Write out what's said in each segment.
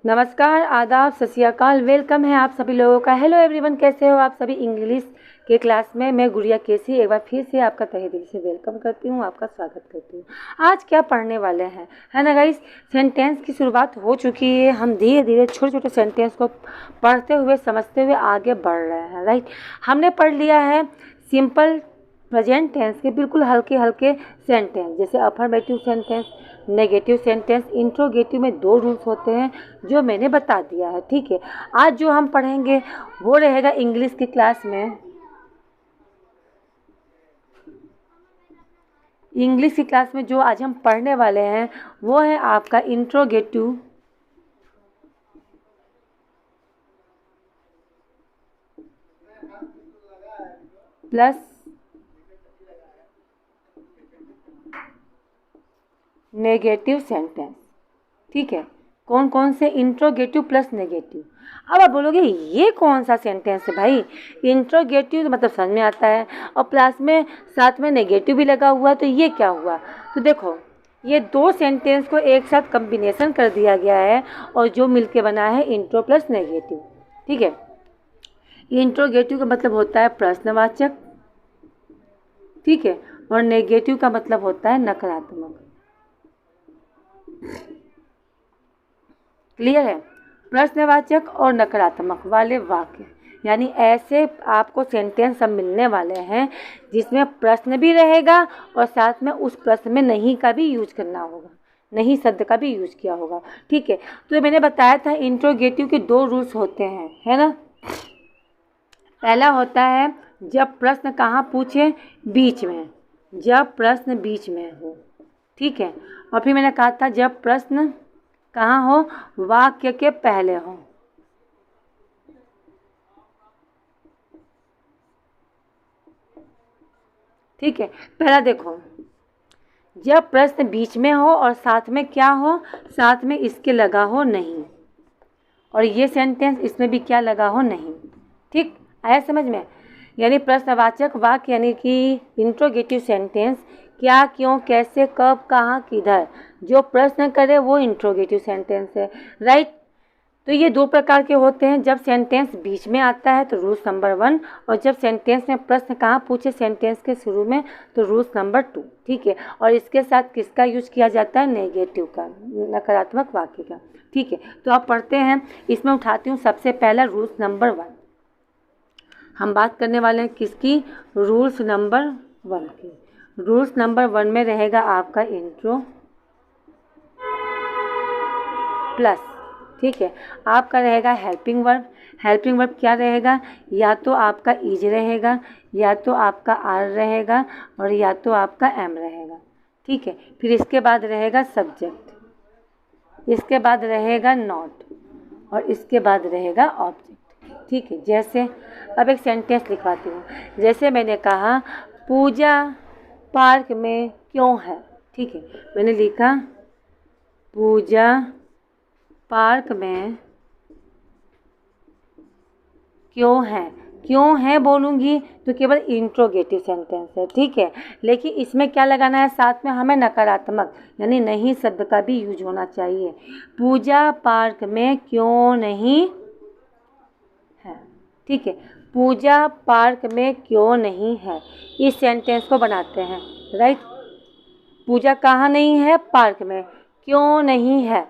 नमस्कार, आदाब, सत श्री अकाल। वेलकम है आप सभी लोगों का। हेलो एवरीवन, कैसे हो आप सभी। इंग्लिश के क्लास में मैं गुड़िया केसी एक बार फिर से आपका तहे दिल से वेलकम करती हूँ, आपका स्वागत करती हूँ। आज क्या पढ़ने वाले हैं, है ना गाइस। सेंटेंस की शुरुआत हो चुकी है। हम धीरे धीरे छोटे छोटे सेंटेंस को पढ़ते हुए समझते हुए आगे बढ़ रहे हैं, राइट। हमने पढ़ लिया है सिंपल प्रेजेंट टेंस के बिल्कुल हल्के हल्के सेंटेंस, जैसे affirmative sentence, negative sentence. Interrogative में 2 रूल्स होते हैं जो मैंने बता दिया है, ठीक है। आज जो हम पढ़ेंगे वो रहेगा इंग्लिश की क्लास में। इंग्लिश की क्लास में जो आज हम पढ़ने वाले हैं वो है आपका इंट्रोगेटिव प्लस नेगेटिव सेंटेंस, ठीक है। कौन कौन से, इंट्रोगेटिव प्लस नेगेटिव। अब आप बोलोगे ये कौन सा सेंटेंस है भाई। इंट्रोगेटिव तो मतलब समझ में आता है और प्लस में साथ में नेगेटिव भी लगा हुआ है, तो ये क्या हुआ। तो देखो ये 2 सेंटेंस को एक साथ कम्बिनेशन कर दिया गया है और जो मिलके बना है इंट्रो प्लस नेगेटिव, ठीक है। इंट्रोगेटिव का मतलब होता है प्रश्नवाचक, ठीक है, और नेगेटिव का मतलब होता है नकारात्मक। क्लियर है। प्रश्नवाचक और नकारात्मक वाले वाक्य, यानी ऐसे आपको सेंटेंस सब मिलने वाले हैं जिसमें प्रश्न भी रहेगा और साथ में उस प्रश्न में नहीं का भी यूज करना होगा, नहीं शब्द का भी यूज किया होगा, ठीक है। तो मैंने बताया था इंट्रोगेटिव के 2 रूल्स होते हैं, है ना। पहला होता है जब प्रश्न कहाँ पूछे, बीच में, जब प्रश्न बीच में हो, ठीक है। और फिर मैंने कहा था जब प्रश्न कहाँ हो, वाक्य के पहले हो। ठीक है, पहला देखो, जब प्रश्न बीच में हो और साथ में क्या हो, साथ में इसके लगा हो नहीं, और ये सेंटेंस इसमें भी क्या लगा हो नहीं, ठीक। आया समझ में। यानी प्रश्नवाचक वाक्य यानी कि इंट्रोगेटिव सेंटेंस, क्या, क्यों, कैसे, कब, कहाँ, किधर, जो प्रश्न करे वो इंट्रोगेटिव सेंटेंस है, राइट। तो ये 2 प्रकार के होते हैं। जब सेंटेंस बीच में आता है तो रूल्स नंबर 1, और जब सेंटेंस में प्रश्न कहाँ पूछे सेंटेंस के शुरू में तो रूल्स नंबर 2, ठीक है। और इसके साथ किसका यूज किया जाता है, नेगेटिव का, नकारात्मक वाक्य का, ठीक है। तो आप पढ़ते हैं, इसमें उठाती हूँ सबसे पहला रूल्स नंबर 1। हम बात करने वाले हैं किसकी, रूल्स नंबर 1 की। रूल्स नंबर 1 में रहेगा आपका इंट्रो प्लस, ठीक है। आपका रहेगा हेल्पिंग वर्ब। हेल्पिंग वर्ब क्या रहेगा, या तो आपका इज रहेगा, या तो आपका आर रहेगा, और या तो आपका एम रहेगा, ठीक है। फिर इसके बाद रहेगा सब्जेक्ट, इसके बाद रहेगा नॉट, और इसके बाद रहेगा ऑब्जेक्ट, ठीक है। जैसे अब एक सेंटेंस लिखवाती हूँ। जैसे मैंने कहा पूजा पार्क में क्यों है, ठीक है। मैंने लिखा पूजा पार्क में क्यों है। क्यों है बोलूँगी तो केवल इंट्रोगेटिव सेंटेंस है, ठीक है। लेकिन इसमें क्या लगाना है, साथ में हमें नकारात्मक यानी नहीं शब्द का भी यूज होना चाहिए। पूजा पार्क में क्यों नहीं है, ठीक है। पूजा पार्क में क्यों नहीं है, इस सेंटेंस को बनाते हैं, राइट। पूजा कहाँ नहीं है, पार्क में, क्यों नहीं है,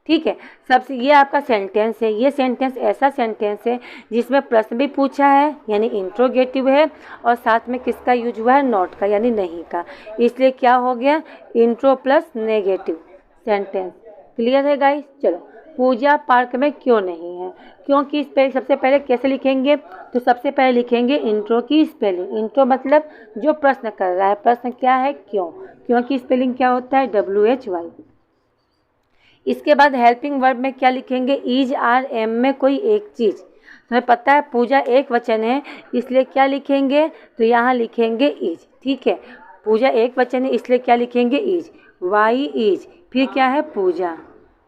ठीक है। सबसे ये आपका सेंटेंस है। ये सेंटेंस ऐसा सेंटेंस है जिसमें प्रश्न भी पूछा है यानी इंट्रोगेटिव है, और साथ में किसका यूज हुआ है, नॉट का यानी नहीं का। इसलिए क्या हो गया, intro plus negative sentence. Clear है गाइस। चलो, पूजा पार्क में क्यों नहीं है, क्योंकि स्पेलिंग सबसे पहले कैसे लिखेंगे, तो सबसे पहले लिखेंगे इंट्रो की स्पेलिंग। इंट्रो मतलब जो प्रश्न कर रहा है, प्रश्न क्या है, क्यों, क्योंकि स्पेलिंग क्या होता है, WHY। इसके बाद हेल्पिंग वर्ब में क्या लिखेंगे, इज, आर, एम में कोई एक चीज़। हमें पता है पूजा एक वचन है, इसलिए क्या लिखेंगे, तो यहाँ लिखेंगे इज, ठीक है। पूजा एक वचन है इसलिए क्या लिखेंगे, इज। वाई इज, फिर क्या है, पूजा,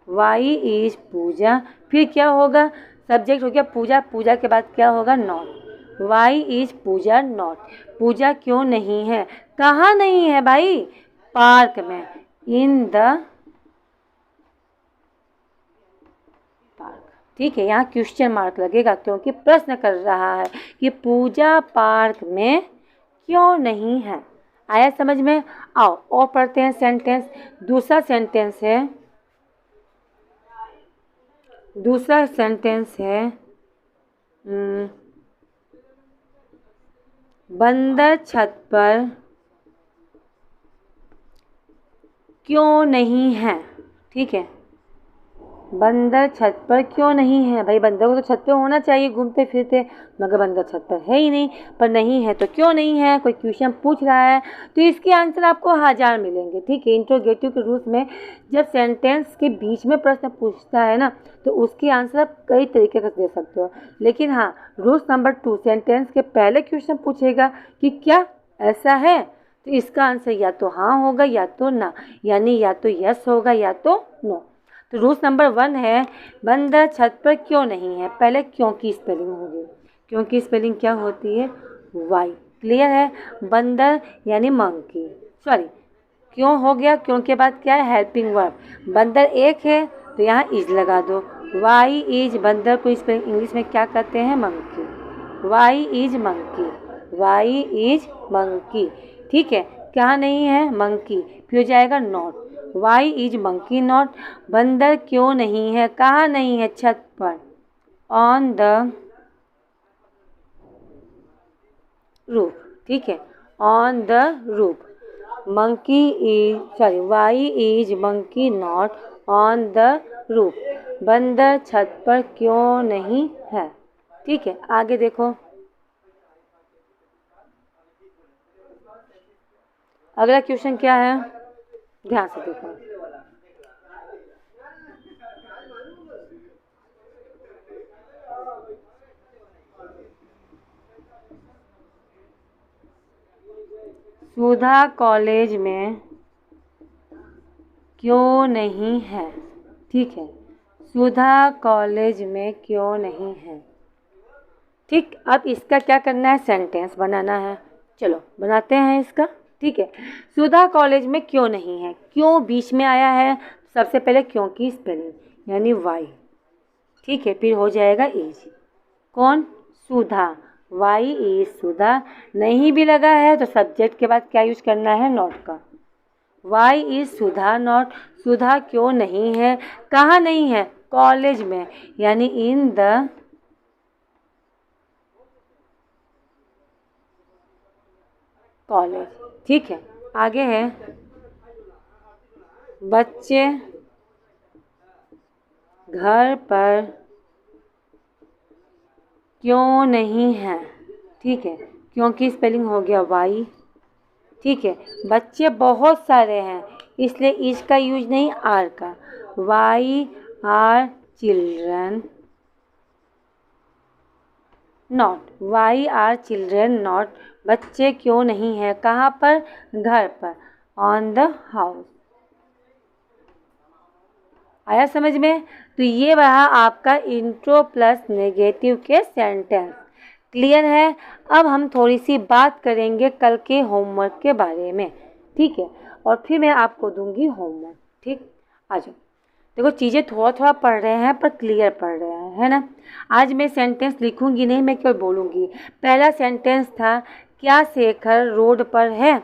वाई इज पूजा। फिर क्या होगा, सब्जेक्ट हो गया पूजा, पूजा के बाद क्या होगा, not, why is Pooja not. Pooja क्यों नहीं है, कहाँ नहीं है भाई, पार्क में, इन द ठीक है, यहाँ क्वेश्चन मार्क लगेगा क्योंकि प्रश्न कर रहा है कि पूजा पार्क में क्यों नहीं है। आया समझ में? आओ और पढ़ते हैं सेंटेंस। दूसरा सेंटेंस है बंदर छत पर क्यों नहीं है। ठीक है, बंदर छत पर क्यों नहीं है। भाई बंदर को तो छत पे होना चाहिए घूमते फिरते, मगर बंदर छत पर है ही नहीं। पर नहीं है तो क्यों नहीं है, कोई क्वेश्चन पूछ रहा है तो इसके आंसर आपको 1000 मिलेंगे। ठीक है, इंट्रोगेटिव के रूप में जब सेंटेंस के बीच में प्रश्न पूछता है ना, तो उसके आंसर आप कई तरीके से दे सकते हो। लेकिन हाँ, रूल्स नंबर 2, सेंटेंस के पहले क्वेश्चन पूछेगा कि क्या ऐसा है, तो इसका आंसर या तो हाँ होगा या तो ना, यानी या तो यस होगा या तो नो। तो रूल्स नंबर 1 है बंदर छत पर क्यों नहीं है। पहले क्यों की स्पेलिंग होगी। क्यों की स्पेलिंग क्या होती है? वाई। क्लियर है? बंदर यानी मंकी, सॉरी क्यों हो गया, क्यों के बाद क्या है? Helping verb. बंदर एक है तो यहाँ इज लगा दो। वाई इज, बंदर को इंग्लिश में क्या कहते हैं? Monkey. Why is monkey, why is monkey. ठीक है, क्या नहीं है? मंकी। फिर हो जाएगा not. Why is monkey not. बंदर क्यों नहीं है, कहाँ नहीं है? छत पर, ऑन द रूफ। ठीक है, on the roof. Monkey is, sorry, why is monkey not on the roof. बंदर छत पर क्यों नहीं है। ठीक है, आगे देखो। अगला क्वेश्चन क्या है, ध्यान से देखो। सुधा कॉलेज में क्यों नहीं है। ठीक है, सुधा कॉलेज में क्यों नहीं है। ठीक, अब इसका क्या करना है? सेंटेंस बनाना है। चलो बनाते हैं इसका। ठीक है, सुधा कॉलेज में क्यों नहीं है। क्यों बीच में आया है, सबसे पहले क्यों की स्पेलिंग यानी वाई। ठीक है, फिर हो जाएगा इज। कौन? सुधा। वाई इज सुधा। नहीं भी लगा है तो सब्जेक्ट के बाद क्या यूज करना है? नॉट का। Why is Sudha not. Sudha क्यों नहीं है, कहाँ नहीं है? कॉलेज में, यानी इन द कॉलेज। ठीक है, आगे है बच्चे घर पर क्यों नहीं है। ठीक है, क्योंकि स्पेलिंग हो गया वाई। ठीक है, बच्चे बहुत सारे हैं इसलिए इज का यूज नहीं, आर का। Why are children not. Why are children not. बच्चे क्यों नहीं है, कहाँ पर? घर पर, ऑन द हाउस। आया समझ में? तो ये रहा आपका इंट्रो प्लस नेगेटिव के सेंटेंस। क्लियर है? अब हम थोड़ी सी बात करेंगे कल के होमवर्क के बारे में। ठीक है, और फिर मैं आपको दूंगी होमवर्क। ठीक, आ जाओ। देखो, चीज़ें थोड़ा थोड़ा पढ़ रहे हैं पर क्लियर पढ़ रहे हैं, है ना। आज मैं सेंटेंस लिखूंगी नहीं, मैं केवल बोलूंगी। पहला सेंटेंस था क्या शेखर रोड पर है।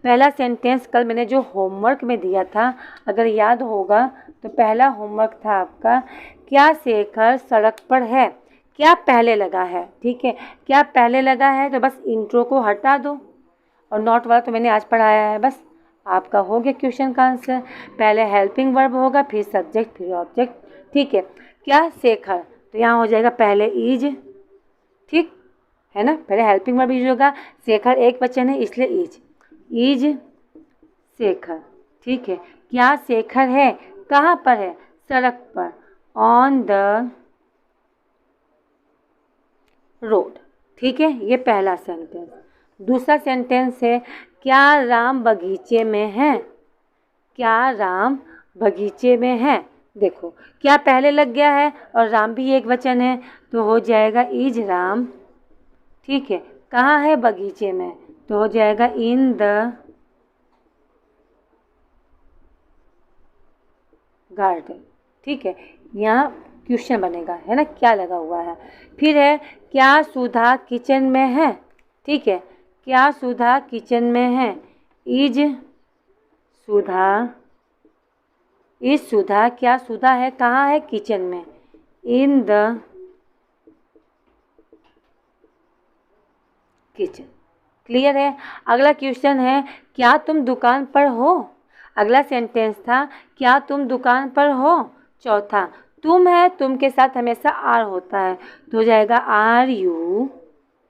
पहला सेंटेंस कल मैंने जो होमवर्क में दिया था, अगर याद होगा तो पहला होमवर्क था आपका क्या शेखर सड़क पर है। क्या पहले लगा है। ठीक है, क्या पहले लगा है तो बस इंट्रो को हटा दो, और नॉट वाला तो मैंने आज पढ़ाया है। बस आपका हो गया क्वेश्चन का आंसर। पहले हेल्पिंग वर्ब होगा, फिर सब्जेक्ट, फिर ऑब्जेक्ट। ठीक है, क्या शेखर, तो यहाँ हो जाएगा पहले इज। ठीक है ना, पहले हेल्पिंग वर्ब यूज होगा। शेखर एक वचन है इसलिए इज शेखर। ठीक है, क्या शेखर है, कहाँ पर है? सड़क पर, ऑन द रोड। ठीक है, ये पहला सेंटेंस। दूसरा सेंटेंस है क्या राम बगीचे में है। क्या राम बगीचे में है। देखो, क्या पहले लग गया है और राम भी एक वचन है तो हो जाएगा इज राम। ठीक है, कहाँ है? बगीचे में, तो हो जाएगा इन द गार्डन। ठीक है, यहाँ क्वेश्चन बनेगा, है ना, क्या लगा हुआ है। फिर है क्या सुधा किचन में है, ठीक है, क्या सुधा किचन में है, इज सुधा, क्या सुधा है कहाँ है, किचन में, इन द किचन। क्लियर है। अगला क्वेश्चन है क्या तुम दुकान पर हो, अगला सेंटेंस था क्या तुम दुकान पर हो। चौथा तुम है, तुम के साथ हमेशा आर होता है तो हो जाएगा आर यू,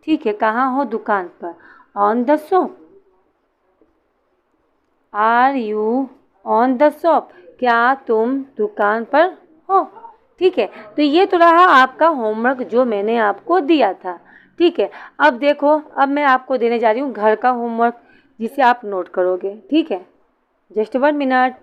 ठीक है, कहाँ हो, दुकान पर, on the shop, are you on the shop, क्या तुम दुकान पर हो, ठीक है। तो ये तो रहा आपका होमवर्क जो मैंने आपको दिया था, ठीक है। अब देखो, अब मैं आपको देने जा रही हूँ घर का होमवर्क जिसे आप नोट करोगे, ठीक है। Just 1 minute.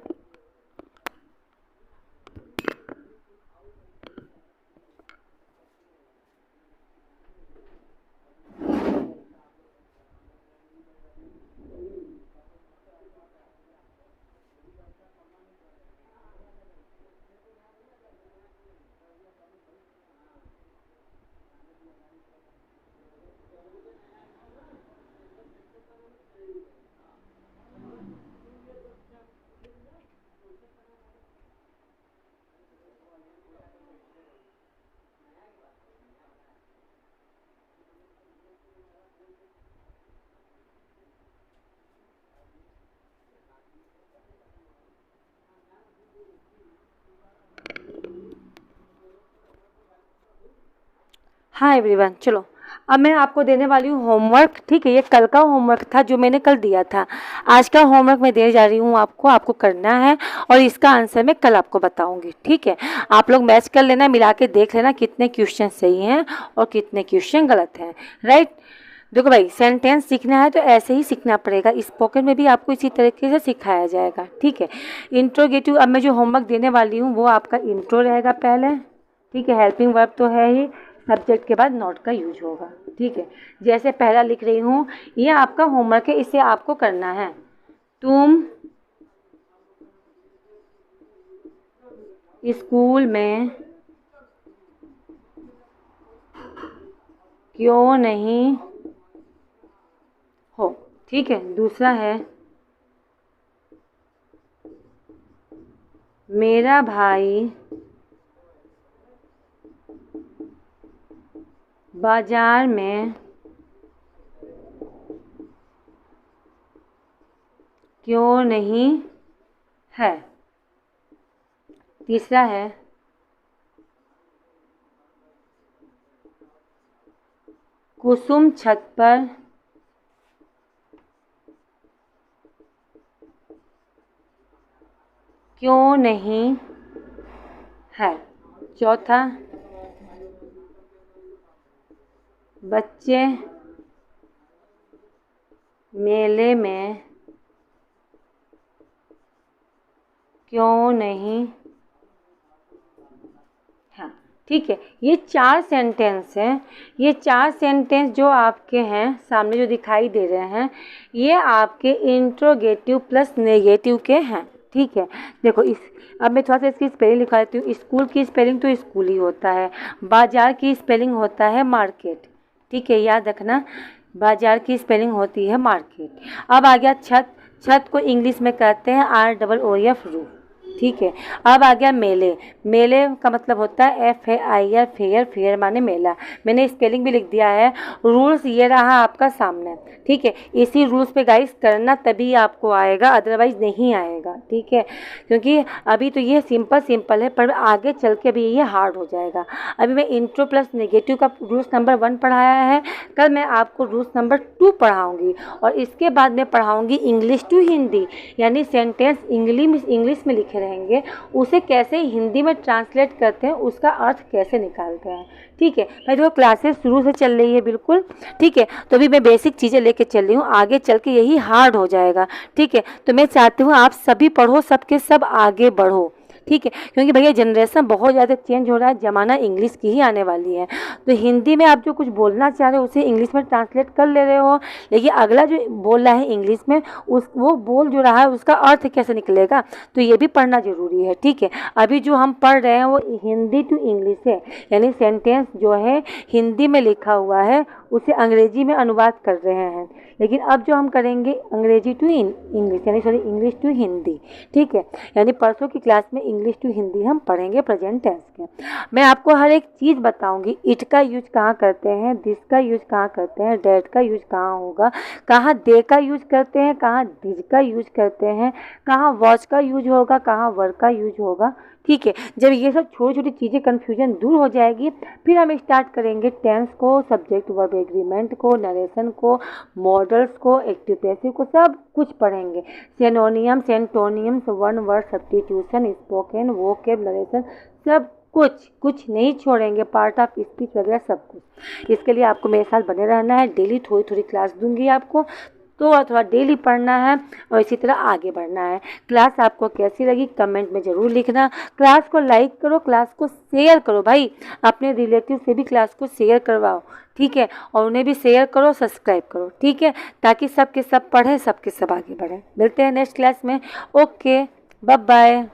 हाँ एवरीवन, चलो अब मैं आपको देने वाली हूँ होमवर्क, ठीक है। ये कल का होमवर्क था जो मैंने कल दिया था, आज का होमवर्क मैं देने जा रही हूँ आपको करना है और इसका आंसर मैं कल आपको बताऊंगी, ठीक है। आप लोग मैच कर लेना, मिला के देख लेना कितने क्वेश्चन सही हैं और कितने क्वेश्चन गलत हैं, राइट। देखो भाई, सेंटेंस सीखना है तो ऐसे ही सीखना पड़ेगा, स्पोकन में भी आपको इसी तरीके से सिखाया जाएगा, ठीक है। इंट्रोगेटिव, अब मैं जो होमवर्क देने वाली हूँ वो आपका इंट्रो रहेगा पहले, ठीक है। हेल्पिंग वर्ब तो है ही, सब्जेक्ट के बाद नॉट का यूज होगा, ठीक है। जैसे पहला लिख रही हूँ, ये आपका होमवर्क है, इसे आपको करना है। तुम स्कूल में क्यों नहीं हो, ठीक है। दूसरा है मेरा भाई बाजार में क्यों नहीं है। तीसरा है कुसुम छत पर क्यों नहीं है। चौथा बच्चे मेले में क्यों नहीं, हाँ, ठीक है। ये 4 सेंटेंस हैं, ये 4 सेंटेंस जो आपके हैं सामने जो दिखाई दे रहे हैं, ये आपके इंट्रोगेटिव प्लस नेगेटिव के हैं, ठीक है। देखो अब मैं थोड़ा सा इसकी स्पेलिंग लिखा देती हूँ। स्कूल की स्पेलिंग तो स्कूल ही होता है, बाजार की स्पेलिंग होता है मार्केट, ठीक है, याद रखना, बाजार की स्पेलिंग होती है मार्केट। अब आ गया छत, छत को इंग्लिश में कहते हैं ROOF रूफ, ठीक है। अब आ गया मेले, मेले का मतलब होता है FAIR फेयर, फेयर माने मेला, मैंने स्पेलिंग भी लिख दिया है। रूल्स ये रहा आपका सामने, ठीक है। इसी रूल्स पे गाइस करना तभी आपको आएगा, अदरवाइज नहीं आएगा, ठीक है। क्योंकि अभी तो ये सिंपल है, पर आगे चल के भी ये हार्ड हो जाएगा। अभी मैं इंट्रो प्लस नेगेटिव का रूल्स नंबर 1 पढ़ाया है, कल मैं आपको रूल्स नंबर 2 पढ़ाऊँगी और इसके बाद मैं पढ़ाऊँगी इंग्लिश टू हिंदी, यानी सेंटेंस इंग्लिश में लिखे रहेंगे, उसे कैसे हिंदी में ट्रांसलेट करते हैं, उसका अर्थ कैसे निकालते हैं, ठीक है भाई। देखो क्लासेस शुरू से चल रही है बिल्कुल, ठीक है। तो अभी मैं बेसिक चीज़ें लेके चल रही हूँ, आगे चल के यही हार्ड हो जाएगा, ठीक है। तो मैं चाहती हूँ आप सभी पढ़ो, सबके सब आगे बढ़ो, ठीक है, क्योंकि भैया जनरेशन बहुत ज़्यादा चेंज हो रहा है, ज़माना इंग्लिश की ही आने वाली है। तो हिंदी में आप जो कुछ बोलना चाह रहे हो उसे इंग्लिश में ट्रांसलेट कर ले रहे हो, लेकिन अगला जो बोल रहा है इंग्लिश में वो बोल जो रहा है उसका अर्थ कैसे निकलेगा, तो ये भी पढ़ना ज़रूरी है। ठीक है, अभी जो हम पढ़ रहे हैं वो हिंदी टू इंग्लिश है, यानी सेंटेंस जो है हिंदी में लिखा हुआ है उसे अंग्रेजी में अनुवाद कर रहे हैं, लेकिन अब जो हम करेंगे अंग्रेजी टू इंग्लिश, यानी सॉरी इंग्लिश टू हिंदी। ठीक है, यानी परसों की क्लास में इंग्लिश टू हिंदी हम पढ़ेंगे प्रेजेंट टेंस के। मैं आपको हर एक चीज़ बताऊंगी, इट का यूज कहाँ करते हैं, दिस का यूज कहाँ करते हैं, डैट का यूज कहाँ होगा, कहाँ दे का यूज करते हैं, कहाँ डिड का यूज करते हैं, कहाँ वॉच का यूज होगा, कहाँ वर का यूज होगा। ठीक है, जब ये सब छोटी छोटी चीज़ें कन्फ्यूजन दूर हो जाएगी, फिर हम स्टार्ट करेंगे टेंस को, सब्जेक्ट वर्ब एग्रीमेंट को, नरेशन को, मॉडल्स को, एक्टिव पैसिव को, सब कुछ पढ़ेंगे। Synonyms, एंटोनियम्स, one word substitution, spoken, vocab, narration, सब कुछ नहीं छोड़ेंगे, पार्ट ऑफ स्पीच वगैरह सब कुछ। इसके लिए आपको मेरे साथ बने रहना है, डेली थोड़ी थोड़ी क्लास दूंगी आपको, तो थोड़ा डेली पढ़ना है और इसी तरह आगे बढ़ना है। क्लास आपको कैसी लगी कमेंट में ज़रूर लिखना। क्लास को लाइक करो, क्लास को शेयर करो भाई, अपने रिलेटिव से भी क्लास को शेयर करवाओ। ठीक है, और उन्हें भी शेयर करो, सब्सक्राइब करो। ठीक है, ताकि सब के सब पढ़ें, सब के सब आगे बढ़ें। मिलते हैं नेक्स्ट क्लास में। Okay, bye bye.